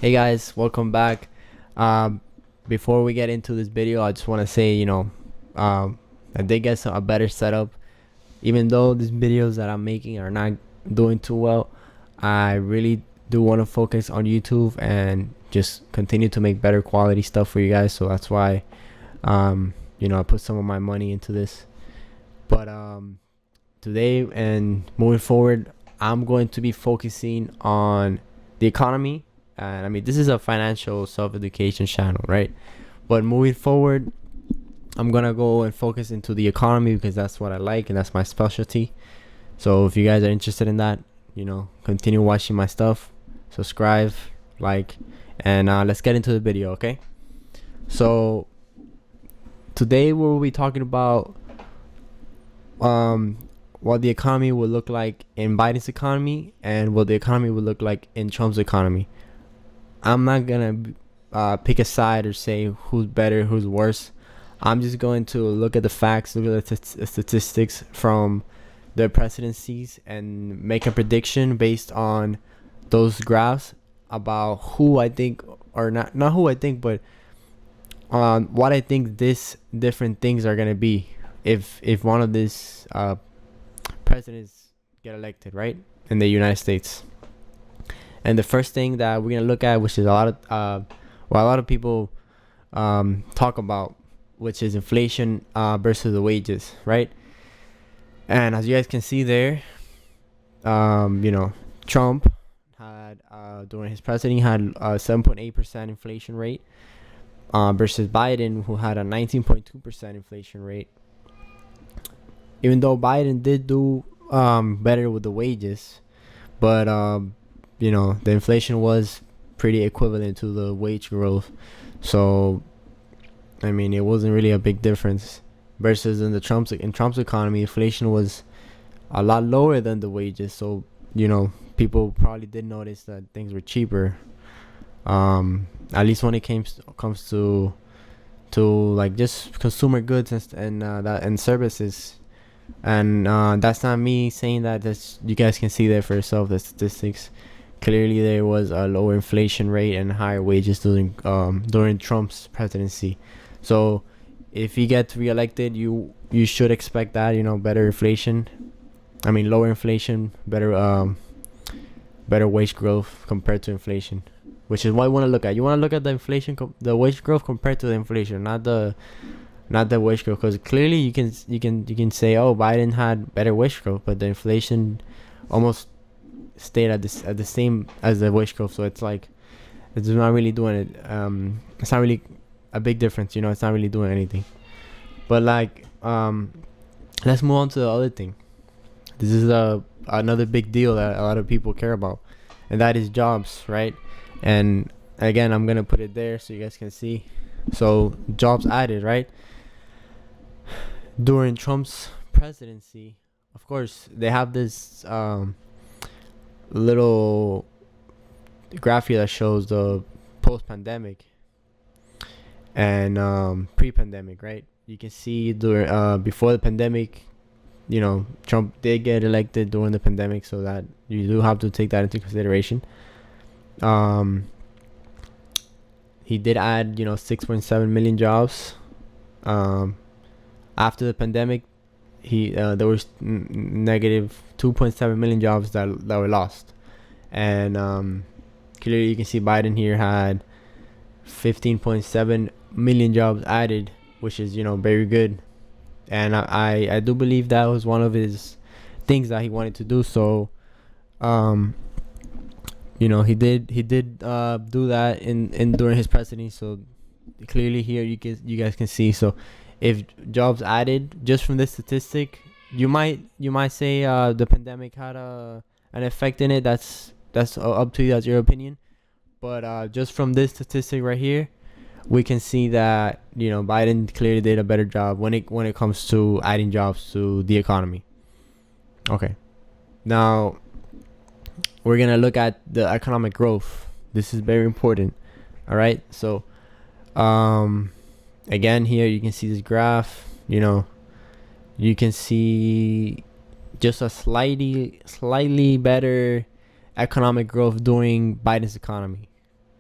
Hey guys, welcome back. Um, Before we get into this video, I just want to say, I did get a better setup. Even though these videos that I'm making are not doing too well, I really do want to focus on YouTube and just continue to make better quality stuff for you guys. So that's why, I put some of my money into this. But today and moving forward, I'm going to be focusing on the economy. And I mean, this is a financial self-education channel, right? But moving forward, I'm gonna go and focus into the economy because that's what I like and that's my specialty. So if you guys are interested in that, continue watching my stuff, subscribe, like, and let's get into the video, okay? So today we'll be talking about what the economy will look like in Biden's economy and what the economy will look like in Trump's economy. I'm not gonna pick a side or say who's better, who's worse. I'm just going to look at the facts, look at the statistics from their presidencies, and make a prediction based on those graphs about who I think, or not who I think, but on what I think these different things are gonna be if one of these presidents get elected, right, in the United States. And the first thing that we're gonna look at, which is a lot of people talk about, which is inflation versus the wages, right? And as you guys can see there, Trump had during his presidency had a 7.8% inflation rate versus Biden, who had a 19.2% inflation rate. Even though Biden did do better with the wages, but the inflation was pretty equivalent to the wage growth. So, I mean, it wasn't really a big difference. Versus in Trump's economy, inflation was a lot lower than the wages. So, people probably did notice that things were cheaper. At least when it comes to like just consumer goods and services. And that's not me saying that. You guys can see there for yourself the statistics. Clearly, there was a lower inflation rate and higher wages during Trump's presidency. So, if he gets reelected, you should expect that. Better inflation. I mean, lower inflation, better wage growth compared to inflation, which is what you want to look at. You want to look at the the wage growth compared to the inflation, not the wage growth, because clearly you can say, oh, Biden had better wage growth, but the inflation almost stayed at the same as the wage growth. So it's like it's not really doing it. It's not really a big difference. It's not really doing anything. But let's move on to the other thing. This is another big deal that a lot of people care about, and that is jobs, right? And again, I'm gonna put it there so you guys can see. So jobs added, right? During Trump's presidency, of course, they have this little graph here that shows the post-pandemic and pre-pandemic, right? You can see during before the pandemic, Trump did get elected during the pandemic, so that you do have to take that into consideration. He did add 6.7 million jobs. After the pandemic, there was negative 2.7 million jobs that were lost. And clearly you can see Biden here had 15.7 million jobs added, which is very good. And I do believe that was one of his things that he wanted to do. So he did do that in during his presidency. So clearly here you guys can see. So if jobs added just from this statistic, you might say the pandemic had an effect in it. That's up to you. That's your opinion. But just from this statistic right here, we can see that Biden clearly did a better job when it comes to adding jobs to the economy. Okay, now we're gonna look at the economic growth. This is very important. All right, so again, here you can see this graph. You can see just a slightly better economic growth during Biden's economy.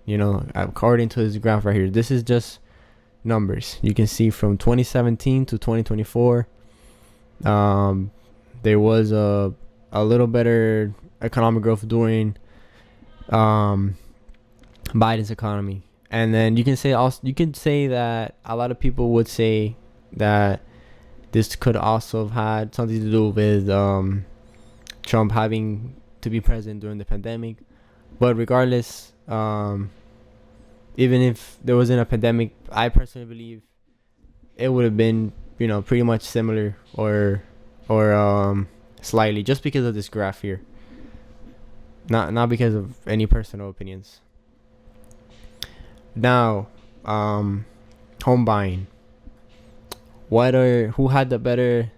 According to this graph right here, this is just numbers. You can see from 2017 to 2024, there was a little better economic growth during Biden's economy. And then you can say that a lot of people would say that this could also have had something to do with Trump having to be president during the pandemic. But regardless, even if there wasn't a pandemic, I personally believe it would have been, pretty much similar or slightly, just because of this graph here. Not because of any personal opinions. Now, home buying. Who had the better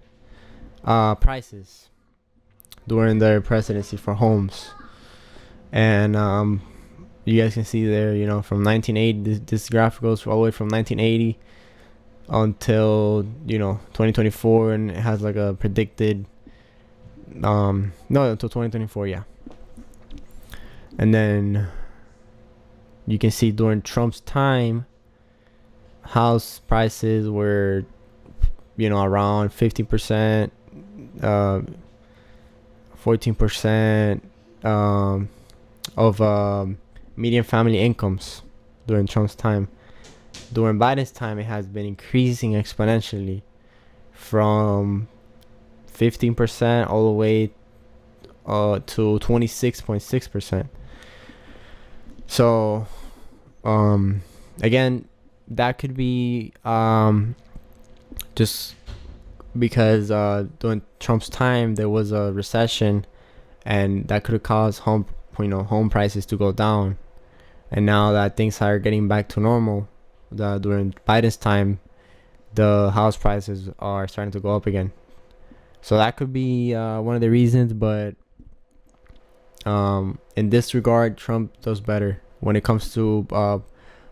prices during their presidency for homes? And you guys can see there, from 1980, this graph goes all the way from 1980 until 2024, and it has like a predicted no, until 2024, yeah. And then you can see during Trump's time, house prices were around 15%, 14% of median family incomes during Trump's time. During Biden's time, it has been increasing exponentially from 15% all the way to 26.6%. So, again, that could be just because during Trump's time there was a recession, and that could have caused home prices to go down. And now that things are getting back to normal, during Biden's time, the house prices are starting to go up again. So that could be one of the reasons. But in this regard, Trump does better when it comes to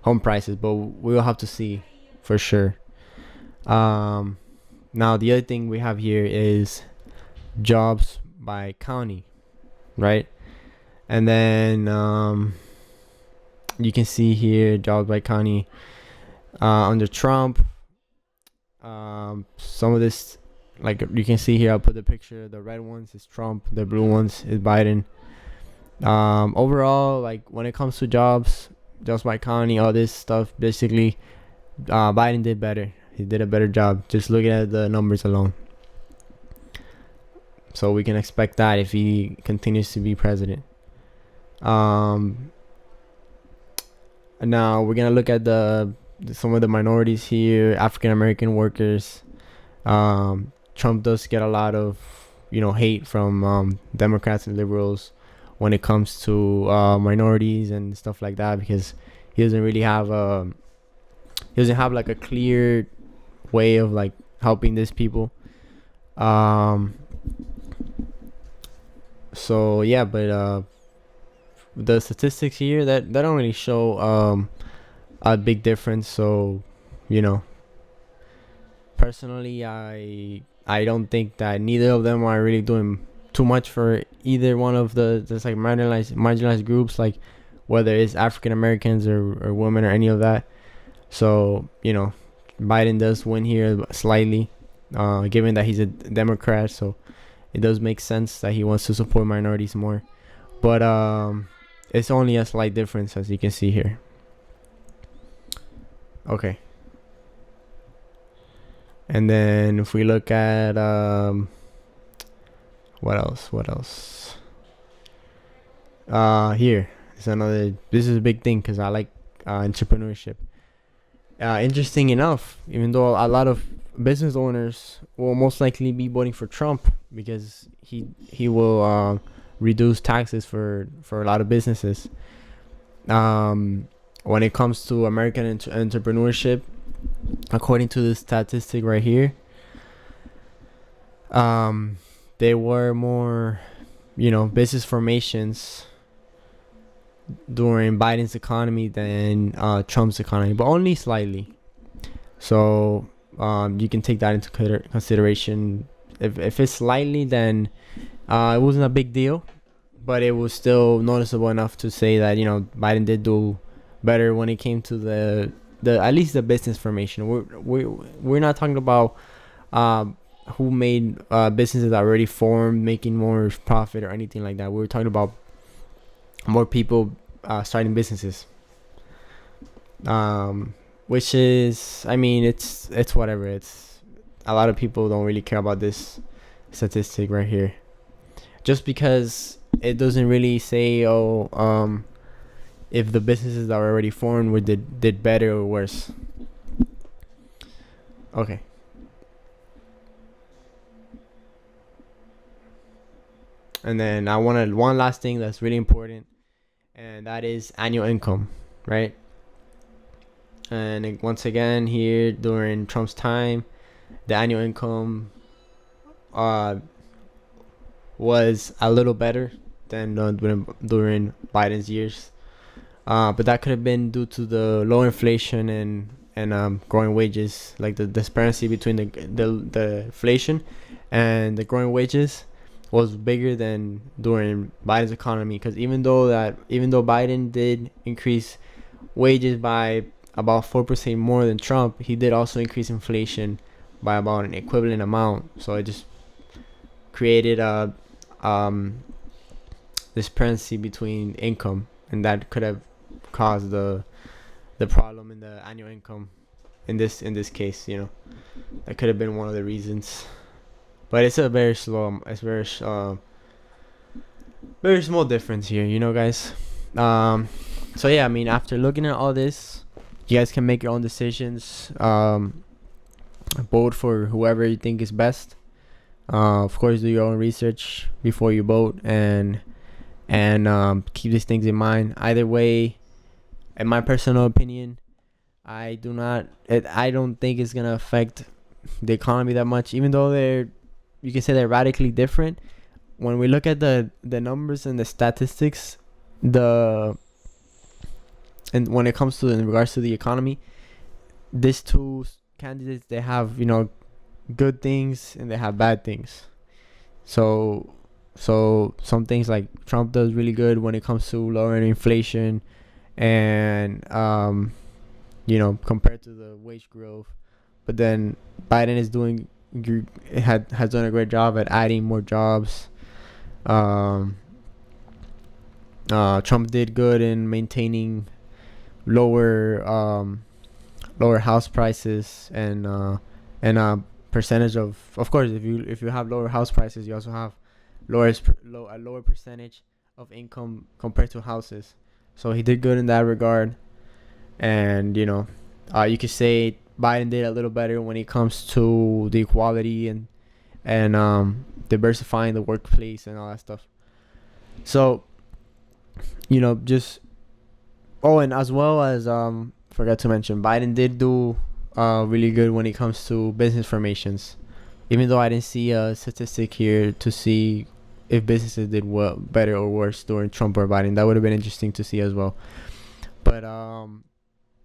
home prices. But we'll have to see for sure. Now, the other thing we have here is jobs by county, right? And then you can see here jobs by county under Trump. Some of this, like you can see here, I'll put the picture. The red ones is Trump, the blue ones is Biden. Overall, like when it comes to jobs by county, all this stuff, basically, Biden did better. He did a better job, just looking at the numbers alone. So we can expect that if he continues to be president. Now we're gonna look at some of the minorities here, African American workers. Trump does get a lot of hate from Democrats and liberals when it comes to minorities and stuff like that, because he doesn't really have like a clear way of like helping these people. So yeah, but the statistics here that don't really show a big difference. So personally, I don't think that neither of them are really doing too much for either one of the like marginalized groups, like whether it's African Americans or women or any of that. So Biden does win here slightly, given that he's a Democrat. So it does make sense that he wants to support minorities more. But it's only a slight difference, as you can see here. Okay. And then if we look at what else? Here is another. This is a big thing because I like entrepreneurship. Interesting enough, even though a lot of business owners will most likely be voting for Trump because he will reduce taxes for a lot of businesses. When it comes to American entrepreneurship, according to this statistic right here, there were more, business formations during Biden's economy than Trump's economy, but only slightly. So you can take that into consideration. If it's slightly, then it wasn't a big deal, but it was still noticeable enough to say that Biden did do better when it came to the at least the business formation. We're not talking about who made businesses that already formed, making more profit or anything like that. We're talking about more people starting businesses. Which is, I mean, it's whatever. It's a lot of people don't really care about this statistic right here, just because it doesn't really say if the businesses that were already formed did better or worse. Okay. And then I wanted one last thing that's really important, and that is annual income, right? And once again, here during Trump's time, the annual income was a little better than during Biden's years. But that could have been due to the low inflation and growing wages, like the disparity between the inflation and the growing wages was bigger than during Biden's economy. Because even though Biden did increase wages by about 4% more than Trump, he did also increase inflation by about an equivalent amount. So it just created a disparity between income, and that could have caused the problem in the annual income in this case. That could have been one of the reasons. But it's a very small difference here, guys. So yeah, I mean, after looking at all this, you guys can make your own decisions. Vote for whoever you think is best. Of course, do your own research before you vote, and keep these things in mind. Either way, in my personal opinion, I don't think it's gonna affect the economy that much, even though you can say they're radically different. When we look at the numbers and the statistics, and when it comes to in regards to the economy, these two candidates, they have good things and they have bad things. So some things like Trump does really good when it comes to lowering inflation and compared to the wage growth, but then Biden has done a great job at adding more jobs. Trump did good in maintaining lower house prices and percentage of course, if you have lower house prices, you also have a lower percentage of income compared to houses. So he did good in that regard. And you could say Biden did a little better when it comes to the equality and diversifying the workplace and all that stuff. So just and as well as forgot to mention, Biden did do really good when it comes to business formations, even though I didn't see a statistic here to see if businesses did better or worse during Trump or Biden. That would have been interesting to see as well. But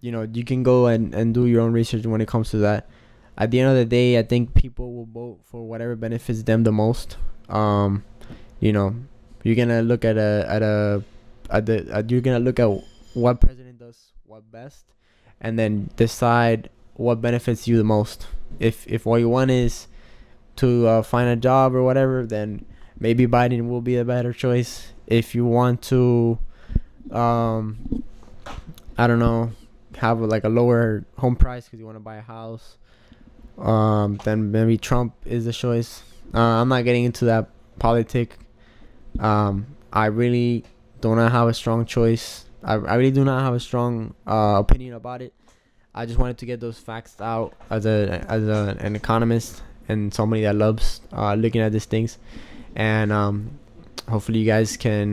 you can go and do your own research when it comes to that. At the end of the day, I think people will vote for whatever benefits them the most. You're gonna look at you're gonna look at what president does what best, and then decide what benefits you the most. If what you want is to find a job or whatever, then maybe Biden will be a better choice. If you want to, I don't know, have a lower home price because you want to buy a house, then maybe Trump is the choice. I'm not getting into that politic. I really do not have a strong choice. I really do not have a strong opinion about it. I just wanted to get those facts out as an economist and somebody that loves looking at these things. And hopefully you guys can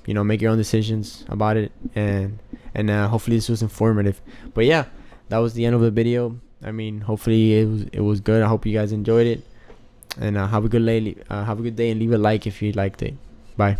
make your own decisions about it, and hopefully this was informative. But yeah, that was the end of the video. I mean, hopefully it was good. I hope you guys enjoyed it, and have a good day and leave a like if you liked it. Bye.